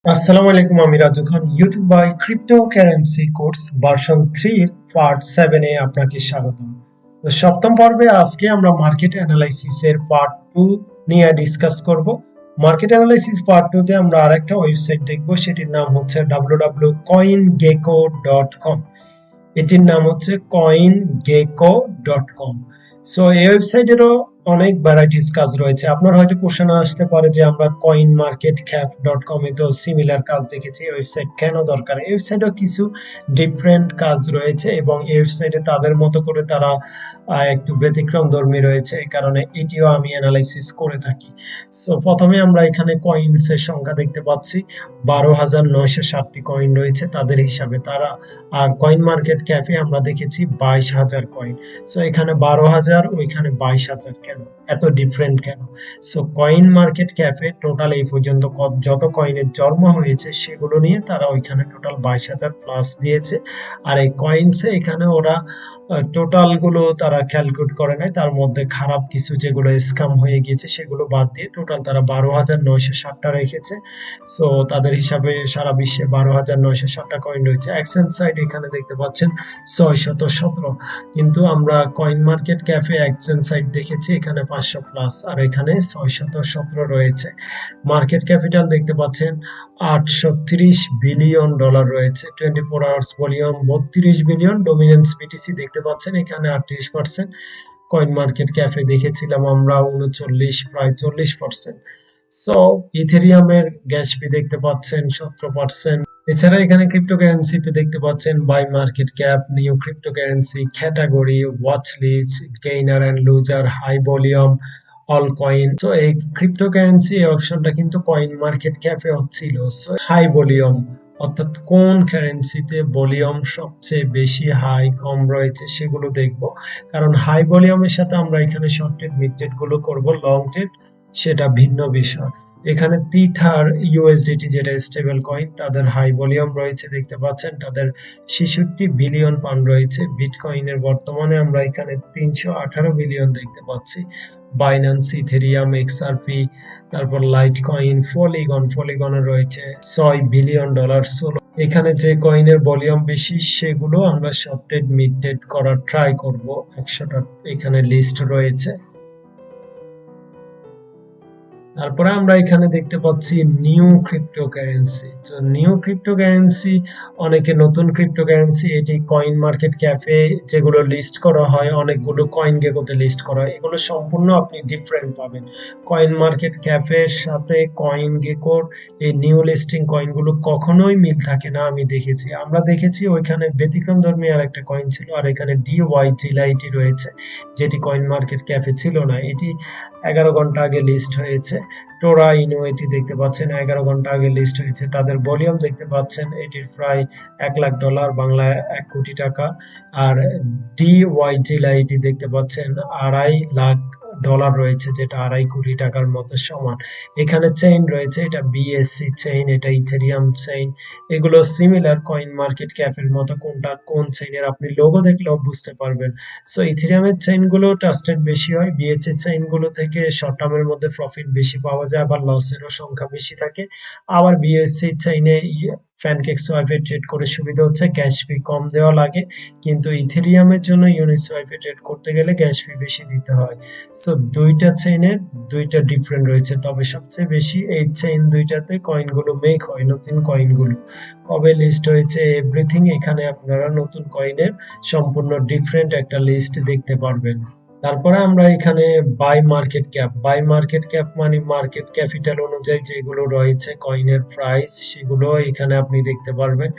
আসসালামু আলাইকুম, আমি Raju Khan. YouTube buy cryptocurrency course version 3 part 7 এ আপনাকে স্বাগতম। তো সপ্তম পর্বে আজকে আমরা মার্কেট অ্যানালাইসিস এর পার্ট 2 নিয়ে ডিসকাস করব। মার্কেট অ্যানালাইসিস পার্ট 2 তে আমরা আরেকটা ওয়েবসাইট দেখব, সেটির নাম হচ্ছে www.coingecko.com। এটির নাম হচ্ছে coingecko.com। সো এই ওয়েবসাইটেরও অনেক ভ্যারাইটিস কাজ রয়েছে। আপনার হয়তো কোশ্চেন আসতে পারে যে আমরা coin market cap dot com এ তো সিমিলার কাজ দেখেছি, ওয়েবসাইট কেন দরকার? এই ওয়েবসাইটেও কিছু ডিফারেন্ট কাজ রয়েছে এবং এই ওয়েবসাইটে তাদের মতো করে তারা একটু ব্যতিক্রম ধর্মী রয়েছে, এই কারণে এটিও আমি অ্যানালাইসিস করে থাকি। সো প্রথমে আমরা এখানে কয়েন্স এর সংখ্যা দেখতে পাচ্ছি, 12,960টি কয়েন রয়েছে তাদের হিসাবে তারা। আর কয়েন মার্কেট ক্যাফে আমরা দেখেছি 22,000 কয়েন। সো এখানে 12,000, ওইখানে 22,000, কেন এত ডিফারেন্ট কেন? So coin market cafe total এই পর্যন্ত যত কয়েনের জন্ম হয়েছে সেগুলো নিয়ে তারা ওইখানে টোটাল 22,000 প্লাস দিয়েছে। আর এই কয়েন্সে এখানে ওরা টোটাল গুলো তারা ক্যালকুলেট করে নাই, তার মধ্যে খারাপ কিছু যেগুলো স্ক্যাম হয়ে গিয়েছে সেগুলো বাদ দিয়ে টোটাল তারা 12,960টা রেখেছে। সো তাদের হিসাবে সারা বিশ্বে 12,960টা কয়েন রয়েছে। এক্সচেঞ্জ সাইট এখানে দেখতে পাচ্ছেন 617, কিন্তু আমরা coin market cap exchange site দেখেছি এখানে 500 প্লাস, আর এখানে 617 রয়েছে। মার্কেট ক্যাপিটাল দেখতে পাচ্ছেন 830 বিলিয়ন ডলার রয়েছে। 24 hours volume 32 billion. Dominance BTC দেখতে পাচ্ছেন এখানে 38%। কয়েন মার্কেট ক্যাফে দেখেছিলাম আমরা 39, প্রায় 40%। সো ইথেরিয়ামের গ্যাস ফি দেখতে পাচ্ছেন 17%। এছাড়া এখানে ক্রিপ্টোকারেন্সিতে দেখতে পাচ্ছেন by market cap, new cryptocurrency, category, watch list, gainer and loser, high volume, all coin. তো এই ক্রিপ্টোকারেন্সি এই অপশনটা কিন্তু কয়েন মার্কেট ক্যাপে হচ্ছিল। সো হাই ভলিউম অর্থাৎ কোন কারেন্সিতে ভলিউম সবচেয়ে বেশি হাই কম রয়েছে সেগুলো দেখব। কারণ হাই ভলিউমের সাথে আমরা এখানে শর্ট ট্রেড মিড ট্রেড গুলো করব, লং ট্রেড সেটা ভিন্ন বিষয়। এখানে তিথার ইউএসডিটি যেটা স্টেবল কয়েন, তাদের হাই ভলিউম রয়েছে দেখতে পাচ্ছেন, তাদের 66 বিলিয়ন পাউন্ড রয়েছে। বিটকয়েনের বর্তমানে আমরা এখানে 318 বিলিয়ন দেখতে পাচ্ছি। বাইন্যান্স, ইথেরিয়াম, এক্সআরপি, তারপর লাইট কয়েন, পলিগনের রয়েছে 6 বিলিয়ন ডলার। এখানে যে কয়েনের ভলিউম বেশি সেগুলো আমরা শর্ট ট্রেড মিড ট্রেড করার ট্রাই করব। 100টা এখানে লিস্ট রয়েছে। তারপরে আমরা এখানে দেখতে পাচ্ছি নিউ ক্রিপ্টোকারেন্সি। তো নিউ ক্রিপ্টোকারেন্সি অনেকে নতুন ক্রিপ্টোকারেন্সি, এটি কয়েন মার্কেট ক্যাফে যেগুলো লিস্ট করা হয়, অনেকগুলো কয়েন গেকোতে লিস্ট করা হয়, এগুলো সম্পূর্ণ আপনি ডিফারেন্ট পাবেন। কয়েন মার্কেট ক্যাফের সাথে কয়েন গেকোর এই নিউ লিস্টিং কয়েনগুলো কখনোই মিল থাকে না, আমি দেখেছি। আমরা দেখেছি ওইখানে ব্যতিক্রমধর্মী আর একটা কয়েন ছিল, আর এখানে ডিওয়াইজি লাইটি রয়েছে, যেটি কয়েন মার্কেট ক্যাফে ছিল না। এটি 11 ঘন্টা আগে লিস্ট হয়েছে। টোরা ইনো এটি দেখতে পাচ্ছেন 11 ঘন্টা আগে লিস্ট হয়েছে। তাদের ভলিউম দেখতে পাচ্ছেন এটির প্রায় $1,00,000, বাংলায় 1 কোটি টাকা। আর ডিওয়াইজিলা এটি দেখতে পাচ্ছেন $2.5 লাখ রয়েছে, যেটা 2.5 কোটি টাকার মতো সমান। এখানে চেইন রয়েছে, এটা বিএসসি চেইন, এটা ইথেরিয়াম চেইন। এগুলো সিমিলার কয়েন মার্কেট ক্যাফের মতো, কোনটা কোন চেইনের আপনি লোগো দেখলেও বুঝতে পারবেন। সো ইথেরিয়ামের চেইন গুলো ট্রাস্টেড বেশি হয়, বিএসসি চেইন গুলো থেকে শর্ট টার্মের মধ্যে প্রফিট বেশি পাওয়া যায়, আবার লসেরও সংখ্যা বেশি থাকে। আবার বিএসসি চেইনে প্যানকেক সোয়াইপে ট্রেড করে সুবিধা হচ্ছে গ্যাস ফি কম দেওয়া লাগে, কিন্তু ইথেরিয়ামের জন্য ইউনিসোয়াইপে ট্রেড করতে গেলে গ্যাস ফি বেশি দিতে হয়। সো দুইটা চেইনের দুইটা ডিফারেন্ট রয়েছে, তবে সবচেয়ে বেশি এই চেইন দুইটাতে কয়েনগুলো মেক হয়। নতুন কয়েনগুলো কবে লিস্ট হয়েছে এভরিথিং এখানে আপনারা নতুন কয়েনের সম্পূর্ণ ডিফারেন্ট একটা লিস্ট দেখতে পারবেন। তারপরে আমরা এখানে বাই মার্কেট ক্যাপ মানে মার্কেট ক্যাপিটাল অনুযায়ী যেগুলো রয়েছে কয়েনের প্রাইস, সেগুলো এখানে আপনি দেখতে পারবেন।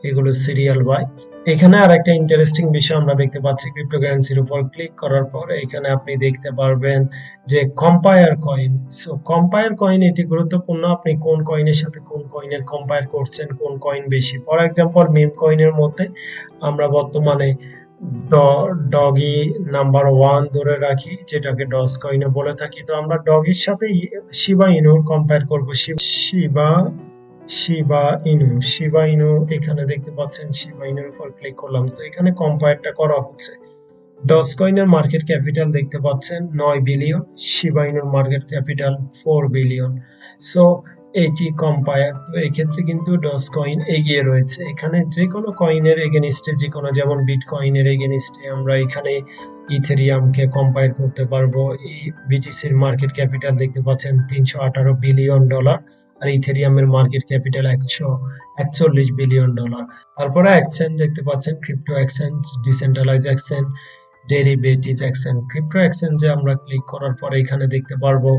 এগুলো সিরিয়াল বাই। এখানে আর একটা ইন্টারেস্টিং বিষয় আমরা দেখতে পাচ্ছি, ক্রিপ্টোকারেন্সির উপর ক্লিক করার পর এখানে আপনি দেখতে পারবেন যে compare coin. So compare coin এটি গুরুত্বপূর্ণ, আপনি কোন কয়েনের সাথে কোন কয়েনের কম্পায়ার করছেন, কোন কয়েন বেশি। ফর এক্সাম্পল মিম কয়েনের মধ্যে আমরা বর্তমানে ডগি নাম্বার 1 ধরে রাখি, যেটাকে ডস কয়েনে বলে থাকি। তো আমরা ডগির সাথে শিবা ইনুর কম্পেয়ার করবো। শিবা শিবা শিবা ইনু এখানে দেখতে পাচ্ছেন, শিবা ইনুর উপর ক্লিক করলাম, তো এখানে কম্পেয়ারটা করা হচ্ছে। ডস কয়েনের মার্কেট ক্যাপিটাল দেখতে পাচ্ছেন 9 বিলিয়ন, শিবা ইনুর মার্কেট ক্যাপিটাল 4 বিলিয়ন। সো এইটি কম্পায়ার। তো এই ক্ষেত্রে কিন্তু ডজ কয়েন এগিয়ে রয়েছে। এখানে যে কোনো কয়েনের এগেনিস্টে, যে কোনো যেমন বিটকয়েনের এগেনিস্টে আমরা এখানে ইথেরিয়ামকে কম্পায়ার করতে পারবো। এই বিটিসির মার্কেট ক্যাপিটাল দেখতে পাচ্ছেন $318 বিলিয়ন, আর ইথেরিয়ামের মার্কেট ক্যাপিটাল $141 বিলিয়ন। তারপরে এক্সচেঞ্জ দেখতে পাচ্ছেন crypto exchange, decentralize exchange, derivatives exchange. Crypto এক্সচেঞ্জে আমরা ক্লিক করার পরে এখানে দেখতে পারবো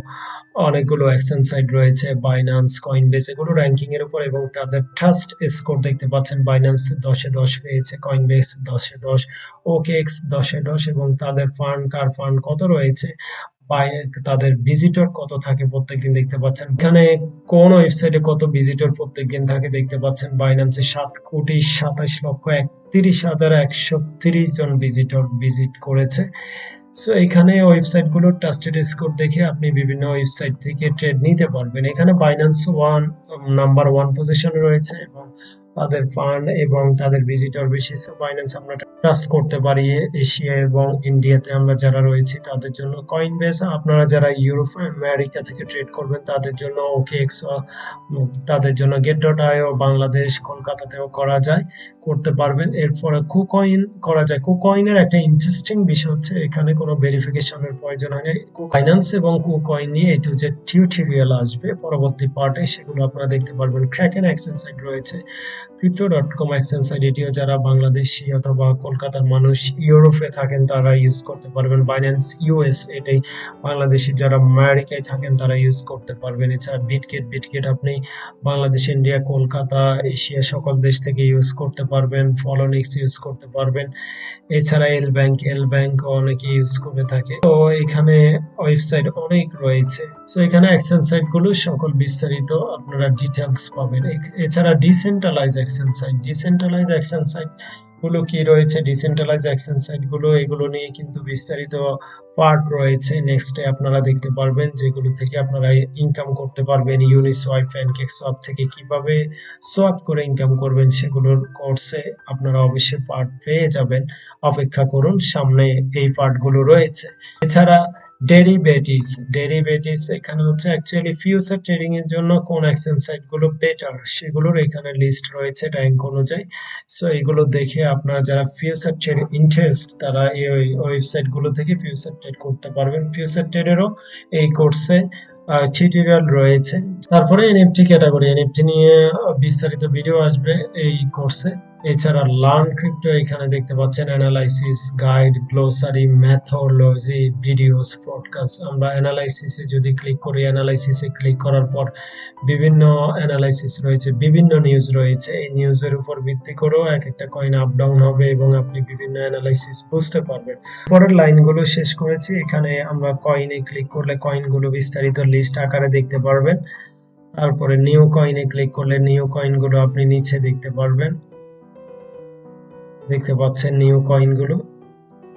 অনেকগুলো এক্সচেঞ্জ সাইট রয়েছে, বাইন্যান্স, কয়েনবেস, এগুলো র্যাঙ্কিং এর উপর এবং তাদের ট্রাস্ট স্কোর দেখতে পাচ্ছেন। বাইন্যান্স 10-এ 10 পেয়েছে, কয়েনবেস 10-এ 10, ওকেএক্স 10-এ 10 এবং তাদের ফান্ড কত রয়েছে, তাদের ভিজিটর কত থাকে প্রত্যেকদিন দেখতে পাচ্ছেন। এখানে কোন ওয়েবসাইটে কত ভিজিটর প্রত্যেকদিন থাকে দেখতে পাচ্ছেন। বাইন্যান্সে 7,27,31,130 জন ভিজিটর ভিজিট করেছে। সো এখানে ওয়েবসাইট গুলোর ট্রাস্টেড স্কোর দেখে আপনি বিভিন্ন ওয়েবসাইট থেকে ট্রেড নিতে পারবেন। এখানে বাইন্যান্স নাম্বার 1 পজিশনে রয়েছে এবং তাদের ফান্ড এবং তাদের ভিজিটর বেশি। সো বাইন্যান্স আমরা ট্রাস্ট করতে পারি। এশিয়া এবং ইন্ডিয়াতে আমরা যারা রয়েছি তাদের জন্য। কয়েনবেস আপনারা যারা ইউরোপ আমেরিকা থেকে ট্রেড করবেন তাদের জন্য। ওকেএক্স তাদের জন্য। গেট.আইও বাংলাদেশ কলকাতাতেও করা যায়, করতে পারবেন। এরপরে কুকয়েন করা যায়। কুকয়েনের একটা ইন্টারেস্টিং বিষয় হচ্ছে এখানে কোনো ভেরিফিকেশনের প্রয়োজন হয় না। ফাইন্যান্স এবং কুকয়েন নিয়ে এটু যে টিউটোরিয়াল আসবে পরবর্তী পার্টে, সেগুলো আপনারা দেখতে পারবেন। ক্র্যাকেন এক্সচেঞ্জ সাইট রয়েছে, crypto.com এক্সচেঞ্জ সাইট, এটিও যারা বাংলাদেশি অথবা কলকাতার মানুষ ইউরোপে থাকেন তারা ইউজ করতে পারবেন। বাইন্যান্স ইউএস, এটাই বাংলাদেশি যারা আমেরিকায় থাকেন তারা ইউজ করতে পারবেন। এছাড়া বিটগেট আপনি বাংলাদেশ, ইন্ডিয়া, কলকাতা, এশিয়া সকল দেশ থেকে ইউজ করতে পারবেন। ফলোনিক্স ইউজ করতে পারবেন। এছাড়া এল ব্যাংক অনেকে ইউজ করে থাকে। তো এখানে ওয়েবসাইট অনেক রয়েছে। তো এখানে এক্সচেঞ্জ সাইট গুলো সকল বিস্তারিত আপনারা ডিটেলস পাবেন। এছাড়া ডিসেন্ট্রালাইজ এক্সচেঞ্জ সাইট গুলো কি রয়েছে, ডিসেন্ট্রালাইজ এক্সচেঞ্জ সাইট গুলো, এগুলো নিয়ে কিন্তু বিস্তারিত পার্ট রয়েছে। নেক্সটে আপনারা দেখতে পারবেন যেগুলো থেকে আপনারা ইনকাম করতে পারবেন। ইউনিসোয়াপ, প্যানকেকসোয়াপ থেকে কিভাবে সোয়াপ করে ইনকাম করবেন সেগুলোর কোর্সে আপনারা অবশ্যই পার্ট পেয়ে যাবেন। অপেক্ষা করুন, সামনে এই পার্ট গুলো রয়েছে। এছাড়া ডেরিভেটিভস এখানে হচ্ছে অ্যাকচুয়ালি ফিউচার ট্রেডিং এর জন্য কোন এক্সচেঞ্জ সাইট গুলো বেটার সেগুলোর এখানে লিস্ট রয়েছে র্যাঙ্ক অনুযায়ী। সো এগুলো দেখে আপনারা যারা ফিউচার ট্রেড ইন্টারেস্ট তারা এই ওয়েবসাইট গুলো থেকে ফিউচার ট্রেড করতে পারবেন। ফিউচার ট্রেডেরও এই কোর্সে টিউটোরিয়াল রয়েছে। তারপরে এনএফটি ক্যাটাগরি, এনএফটি নিয়ে বিস্তারিত ভিডিও আসবে এই কোর্সে। এছাড়া লার্ন ক্রিপ্টো, এখানে দেখতে পাচ্ছেন analysis, guide, glossary, methodology, videos, podcast. আমরা অ্যানালাইসিসে যদি ক্লিক করি, অ্যানালাইসিসে ক্লিক করার পর বিভিন্ন অ্যানালাইসিস রয়েছে, বিভিন্ন নিউজ রয়েছে। এই নিউজের উপর ভিত্তি করেও এক একটা কয়েন আপ ডাউন হবে এবং আপনি বিভিন্ন অ্যানালাইসিস বুঝতে পারবেন। পরের লাইনগুলো শেষ করেছি। এখানে আমরা কয়েনে ক্লিক করলে কয়েনগুলো বিস্তারিত লিস্ট আকারে দেখতে পারবেন। তারপরে নিউ কয়েনে ক্লিক করলে নিউ কয়েনগুলো আপনি নিচে দেখতে পারবেন, দেখতে পাচ্ছেন নিউ কয়েনগুলো।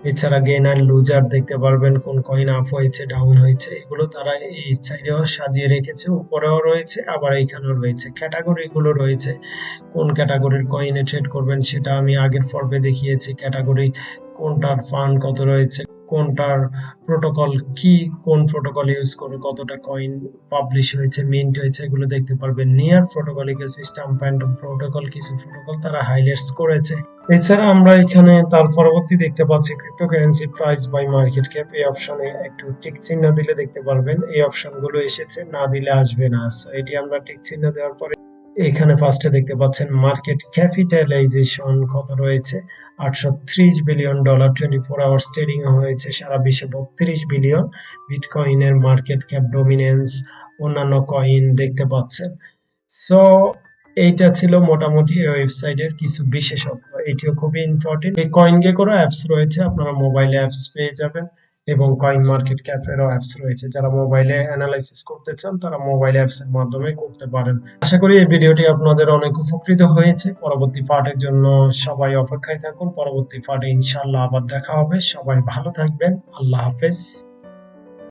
এছাড়া গেইন আর লুজার দেখতে পারবেন, কোন কয়েন আপ হয়েছে, ডাউন হয়েছে, এগুলো তারা এই সাইডেও সাজিয়ে রেখেছে, উপরেও রয়েছে, আবার এইখানেও রয়েছে। ক্যাটাগরি গুলো রয়েছে, কোন ক্যাটাগরির কয়েনে ট্রেড করবেন সেটা আমি আগের পর্বে দেখিয়েছি। ক্যাটাগরি কোনটার ফান্ড কত রয়েছে, কোনটার প্রোটোকল কি, কোন প্রোটোকল ইউজ করে কতটা কয়েন পাবলিশ হয়েছে, মিন্ট হয়েছে, এগুলো দেখতে পারবেন। Near protocol system phantom protocol, কিছু প্রোটোকল তারা হাইলাইটস করেছে। এছাড়া আমরা এখানে তার পরবর্তী দেখতে পাচ্ছি cryptocurrency price by market cap. এই অপশনে একটু টিক চিহ্ন দিলে দেখতে পারবেন এই অপশনগুলো এসেছে, না দিলে আসবে না। এটি আমরা টিক চিহ্ন দেওয়ার পরে এখানে ফার্স্টে দেখতে পাচ্ছেন মার্কেট ক্যাপিটালাইজেশন কত রয়েছে, $830 বিলিয়ন। 24 আওয়ার্স ট্রেডিং হয়েছে সারা বিশ্বে 32 বিলিয়ন। বিটকয়েনের মার্কেট ক্যাপ ডমিনেন্স, অন্যান্য কয়েন দেখতে পাচ্ছেন। সো এইটা ছিল মোটামুটি ওয়েবসাইটের কিছু বিশেষত্ব। এটিও খুবই ইম্পর্টেন্ট। এই কয়েন গেকোরও অ্যাপস রয়েছে, আপনারা মোবাইলে অ্যাপস পেয়ে যাবেন এবং কয়েন মার্কেট ক্যাপেরও অ্যাপস রয়েছে। যারা মোবাইলে অ্যানালাইসিস করতে চান তারা মোবাইল অ্যাপস এর মাধ্যমে করতে পারেন। আশা করি এই ভিডিওটি আপনাদের অনেক উপকৃত হয়েছে। পরবর্তী পার্টের জন্য সবাই অপেক্ষায় থাকুন। পরবর্তী পার্টে ইনশাআল্লাহ আবার দেখা হবে। সবাই ভালো থাকবেন। আল্লাহ হাফেজ।